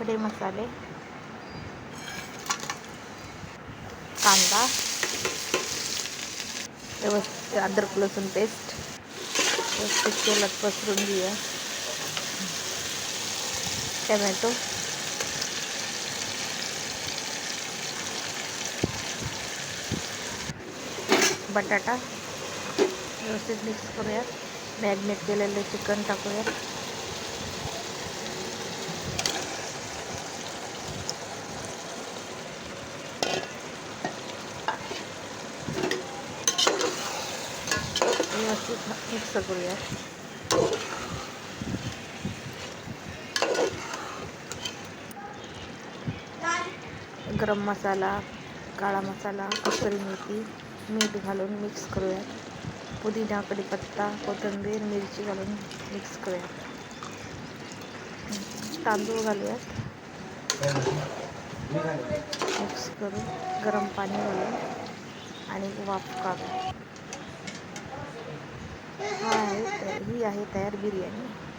खडे मसाले, कांदा, व्यवस्थित अद्रक लसूण पेस्ट व्यवस्थित तेलात पसरून घेऊया. टमॅटो, बटाटा व्यवस्थित मिक्स करूयात. मॅरिनेट केलेलं चिकन टाकूयात. व्यवस्थित मिक्स करूयात. गरम मसाला, काळा मसाला, कसुरी मेथी, मीठ घालून मिक्स करूयात. पुदिना, कढीपत्ता, कोथिंबीर, मिरची घालून मिक्स करूयात. तांदूळ घालूयात. मिक्स करून गरम पाणी घालून आणि वाफ काढू. ही आहे तयार बिर्याणी.